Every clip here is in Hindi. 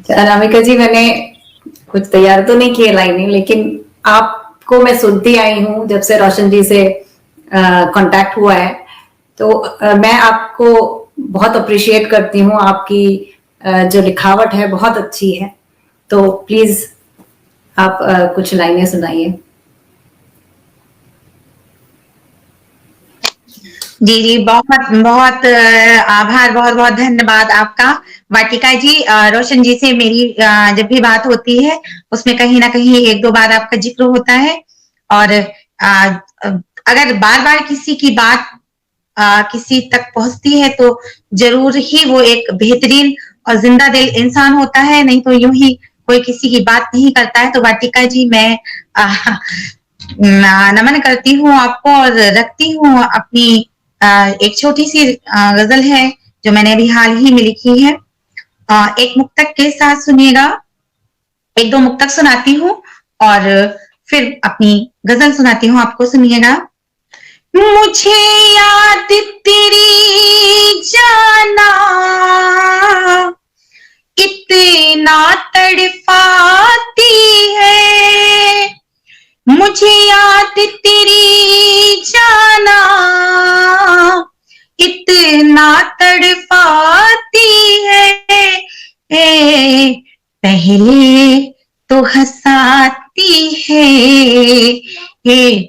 अनामिका जी, मैंने कुछ तैयार तो नहीं किए लाइनें, लेकिन आपको मैं सुनती आई हूँ जब से रोशन जी से कांटेक्ट हुआ है। तो मैं आपको बहुत अप्रिशिएट करती हूँ। आपकी जो लिखावट है बहुत अच्छी है। तो प्लीज आप कुछ लाइनें सुनाइए। जी जी, बहुत बहुत आभार, बहुत बहुत धन्यवाद आपका वाटिका जी। रोशन जी से मेरी जब भी बात होती है उसमें कहीं ना कहीं एक दो बार आपका जिक्र होता है। और अगर बार बार किसी की बात किसी तक पहुंचती है तो जरूर ही वो एक बेहतरीन और जिंदा दिल इंसान होता है, नहीं तो यूं ही कोई किसी की बात नहीं करता है। तो वाटिका जी, मैं नमन करती हूँ आपको और रखती हूँ अपनी एक छोटी सी गजल है जो मैंने अभी हाल ही में लिखी है। एक मुक्तक के साथ सुनिएगा। एक दो मुक्तक सुनाती हूँ और फिर अपनी गजल सुनाती हूँ, आपको सुनिएगा। मुझे याद तेरी जाना कितना तड़पाती है, मुझे याद तेरी जाना इतना तड़पाती है। पहले तो हंसाती है,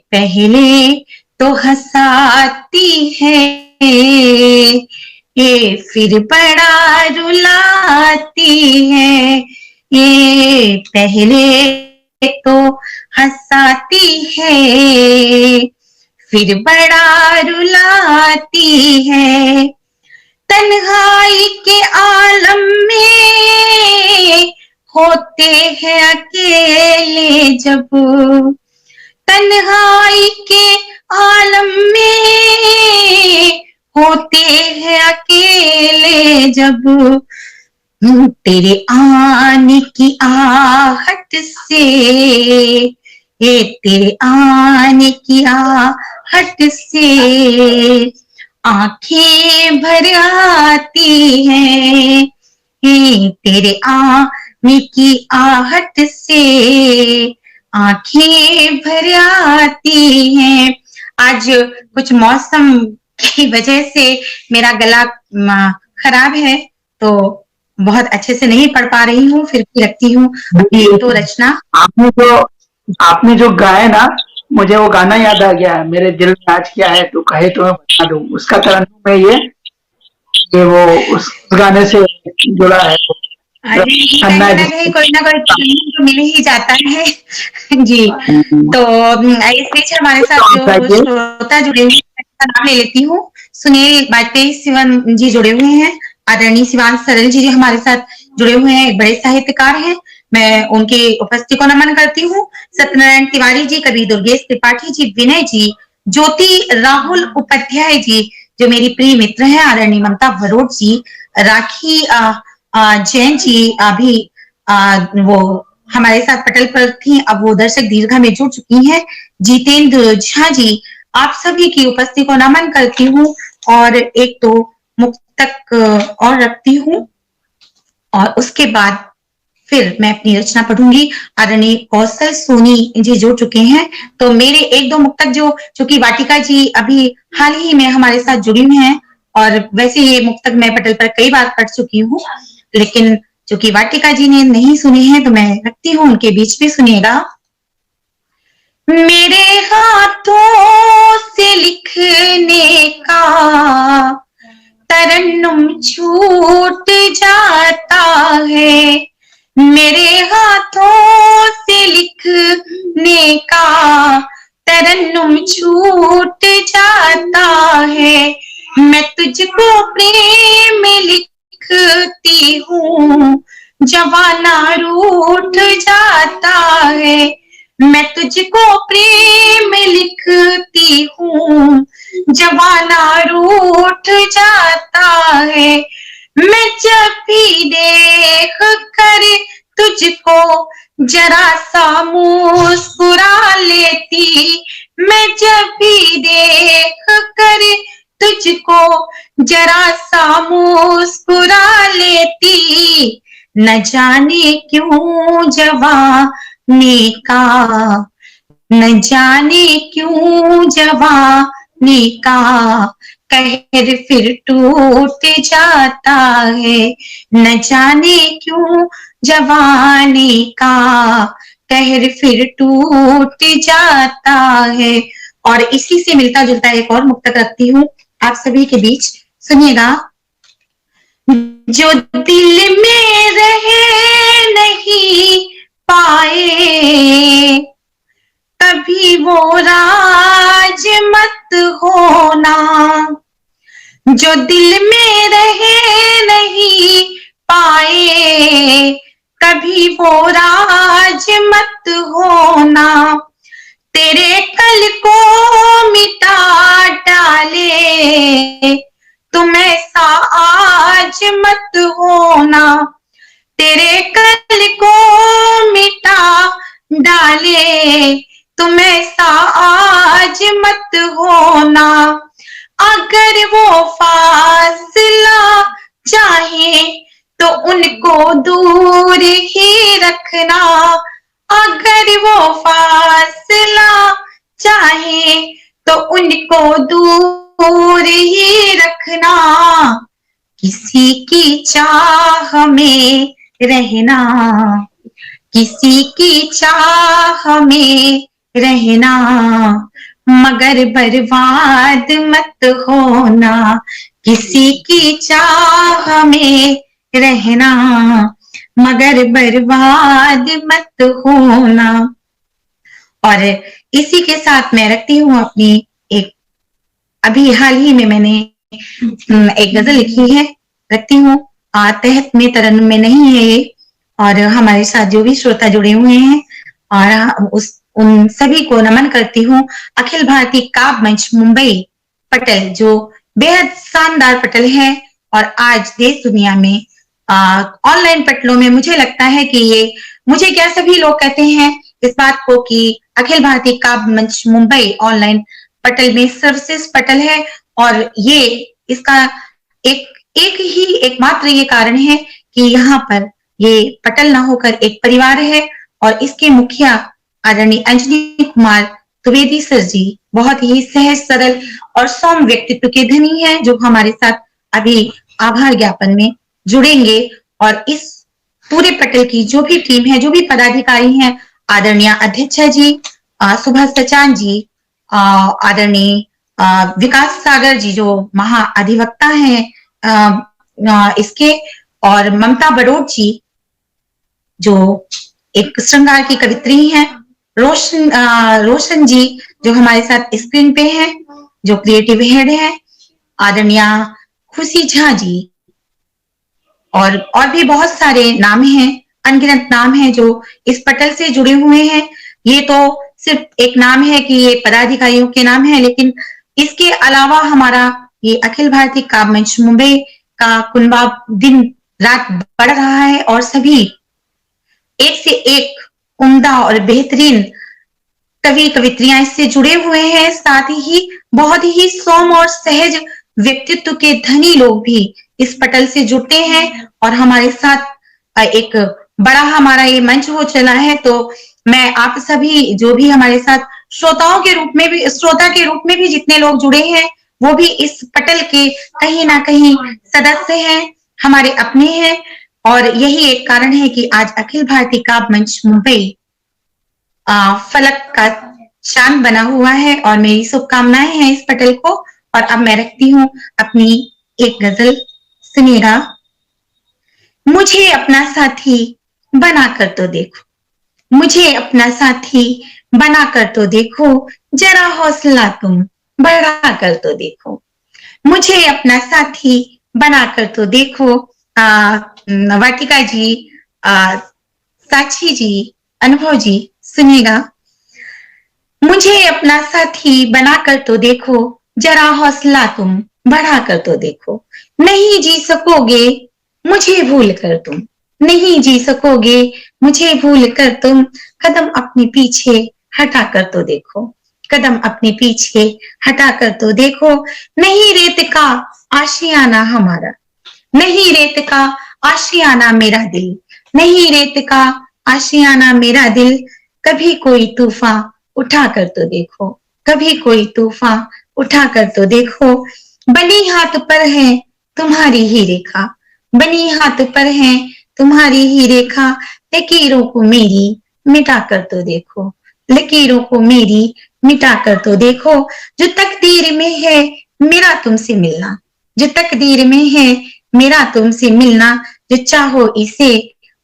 पहले तो हंसाती है, ये फिर बड़ा रुलाती है। ये पहले तो हंसाती है, फिर बड़ा रुलाती है। तन्हाई के आलम में होते हैं अकेले जब, तन्हाई के आलम में होते हैं अकेले जब, तेरे आने की आहट से, ये तेरे आने की आहट से आंखें भर आती हैं, तेरे आने की आहट से आंखें भर आती हैं। आज कुछ मौसम की वजह से मेरा गला खराब है तो बहुत अच्छे से नहीं पढ़ पा रही हूँ, फिर भी रखती हूँ तो रचना। आपने जो गाया ना, मुझे वो गाना याद आ गया है, मेरे दिल में आज क्या है तू कहे तो मैं बता दूं, उसका तरन्नुम है ये वो उस गाने से जुड़ा है। कहीं ना कोई तो मिल ही जाता है। जी, तो इस बीच हमारे साथ जो श्रोता जुड़े हुए हैं नाम ले लेती हूँ। सुनील वाजपेयी शिवन जी जुड़े हुए हैं, आदरणीय शिवान सरल जी हमारे साथ जुड़े हुए हैं, एक बड़े साहित्यकार हैं, मैं उनकी उपस्थिति को नमन करती हूँ। सत्यनारायण तिवारी जी, कवि दुर्गेश त्रिपाठी जी, विनय जी, ज्योति राहुल उपाध्याय जी जो मेरी प्रिय मित्र है, आदरणीय ममता वरोट जी, राखी जैन जी अभी वो हमारे साथ पटल पर थी, अब वो दर्शक दीर्घा में जुड़ चुकी हैं, जितेंद्र झा जी, आप सभी की उपस्थिति को नमन करती हूँ और एक तो मुक्तक और रखती हूँ और उसके बाद फिर मैं अपनी रचना पढ़ूंगी। आदरणीय कौशल सोनी जी जुड़ चुके हैं, तो मेरे एक दो मुक्तक जो चूंकि वाटिका जी अभी हाल ही में हमारे साथ जुड़ी हुई हैं और वैसे ये मुक्तक मैं पटल पर कई बार पढ़ चुकी हूँ, लेकिन चूंकि वाटिका जी ने नहीं सुने हैं तो मैं रखती हूँ उनके बीच में, सुनिएगा। मेरे हाथों से लिखने का तरन्नुम छूट जाता है, मेरे हाथों से लिखने का तरन्नुम छूट जाता है, मैं तुझको प्रेम लिखती हूँ जवाना रूठ जाता है, मैं तुझको प्रेम लिखती हूँ जवाना रूठ जाता है, मैं जब भी देख कर तुझको जरा सा मुस्कुरा लेती, मैं जब भी देख कर तुझको जरा सा मुस्कुरा लेती, न जाने क्यों जवानी का, न जाने क्यों जवानी का कहर फिर टूट जाता है, न जाने क्यों जवानी का कहर फिर टूट जाता है। और इसी से मिलता जुलता एक और मुक्तक रखती हूँ आप सभी के बीच, सुनिएगा। जो दिल में रहे नहीं पाए कभी वो राज मत होना, जो दिल में रहे नहीं पाए कभी वो राज मत होना, तेरे कल को मिटा डाले तुम ऐसा आज मत होना, तेरे कल को मिटा डाले तुम ऐसा आज मत होना, अगर वो फासला चाहे तो उनको दूर ही रखना, अगर वो फासला चाहे तो उनको दूर ही रखना, किसी की चाह में रहना, किसी की चाह में रहना मगर बर्बाद मत होना, किसी की चाह में रहना मगर बर्बाद मत होना। और इसी के साथ मैं रखती हूँ अपनी एक, अभी हाल ही में मैंने एक गजल लिखी है, रखती हूँ। तहत में तरन्नुम में नहीं है ये, और हमारे साथ जो भी श्रोता जुड़े हुए हैं और उन सभी को नमन करती हूँ। अखिल भारतीय काव्य मंच मुंबई पटल जो बेहद शानदार पटल है, और आज देश दुनिया में ऑनलाइन पटलों में मुझे लगता है कि ये, मुझे क्या सभी लोग कहते हैं इस बात को कि अखिल भारतीय काव्य मंच मुंबई ऑनलाइन पटल में सर्वश्रेष्ठ पटल है। और ये इसका एकमात्र ये कारण है कि यहाँ पर ये पटल ना होकर एक परिवार है, और इसके मुखिया आदरणीय अंजनी कुमार द्विवेदी सर जी बहुत ही सहज सरल और सौम्य व्यक्तित्व के धनी हैं, जो हमारे साथ अभी आभार ज्ञापन में जुड़ेंगे। और इस पूरे पटल की जो भी टीम है, जो भी पदाधिकारी हैं, आदरणीय अध्यक्षा जी सुभाष सचान जी, आदरणीय विकास सागर जी जो महाअधिवक्ता हैं इसके, और ममता बड़ोट जी जो एक श्रृंगार की कवित्री हैं, रोशन जी जो हमारे साथ स्क्रीन पे हैं, जो क्रिएटिव हेड है, आदरणीय खुशी झा जी, और भी बहुत सारे नाम हैं, अनगिनत नाम हैं जो इस पटल से जुड़े हुए हैं। ये तो सिर्फ एक नाम है कि ये पदाधिकारियों के नाम है, लेकिन इसके अलावा हमारा ये अखिल भारतीय काव्य मंच मुंबई का कुनबा दिन रात बढ़ रहा है, और सभी एक से एक उम्दा और बेहतरीन कवि कवित्रियां इससे जुड़े हुए हैं। साथ ही बहुत ही सौम्य और सहज व्यक्तित्व के धनी लोग भी इस पटल से जुड़ते हैं, और हमारे साथ एक बड़ा हमारा ये मंच हो चला है। तो मैं आप सभी जो भी हमारे साथ श्रोता के रूप में भी जितने लोग जुड़े हैं, वो भी इस पटल के कहीं ना कहीं सदस्य हैं, हमारे अपने हैं। और यही एक कारण है कि आज अखिल भारतीय काव्य मंच मुंबई फलक का चांद बना हुआ है, और मेरी शुभकामनाएं हैं इस पटल को। और अब मैं रखती हूँ अपनी एक गजल, सुनिएगा। मुझे अपना साथी बना कर तो देखो, मुझे अपना साथी बना कर तो देखो, जरा हौसला तुम बढ़ा कर तो देखो, मुझे अपना साथी बना कर तो देखो। वाटिका जी, साक्षी जी, अनुभव जी, सुनिएगा। मुझे अपना साथी बना कर तो देखो, जरा हौसला तुम बढ़ा कर तो देखो, नहीं जी सकोगे मुझे भूल कर तुम, नहीं जी सकोगे मुझे भूल कर तुम, कदम अपने पीछे हटा कर तो देखो, कदम अपने पीछे हटा कर तो देखो, नहीं रेत का आशियाना हमारा, नहीं रेत का आशियाना मेरा दिल, नहीं रेत का आशियाना मेरा दिल, कभी कोई तूफान उठा कर तो देखो, कभी कोई तूफान उठा कर तो देखो, बनी हाथ पर है तुम्हारी ही रेखा, बनी हाथ पर है तुम्हारी ही रेखा, लकीरों को मेरी मिटा कर तो देखो, लकीरों को मेरी मिटा कर तो देखो, जो तकदीर में है मेरा तुमसे मिलना, जो तकदीर में है मेरा तुमसे मिलना, जो चाहो इसे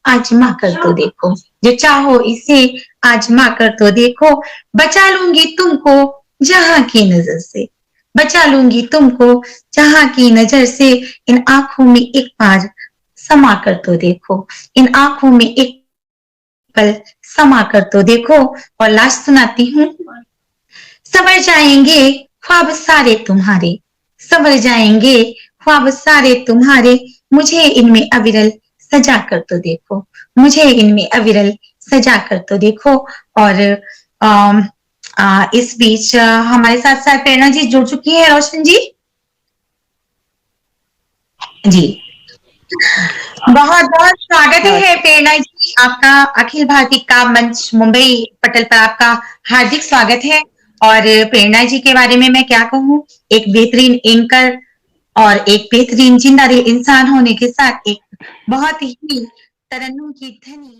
आजमा कर तो देखो, जो चाहो इसे आजमा कर तो देखो, बचा लूंगी तुमको जहां की नजर से, बचा लूंगी तुमको जहां की नजर से, इन आंखों में एक बार समा कर तो देखो, इन आंखों में एक पल समा कर तो देखो। और लास्ट सुनाती हूँ, सवर जाएंगे ख्वाब सारे तुम्हारे, सवर जाएंगे ख्वाब सारे तुम्हारे, मुझे इनमें अविरल सजा कर तो देखो, मुझे इनमें अविरल सजा कर तो देखो। और इस बीच हमारे साथ साथ प्रेरणा जी जुड़ चुकी है। रोशन जी, जी बहुत बहुत स्वागत है प्रेरणा जी आपका। अखिल भारतीय काव्य मंच मुंबई पटल पर आपका हार्दिक स्वागत है। और प्रेरणा जी के बारे में मैं क्या कहूँ, एक बेहतरीन एंकर और एक बेहतरीन जिंदा दिल इंसान होने के साथ एक बहुत ही तरन्नुम की धनी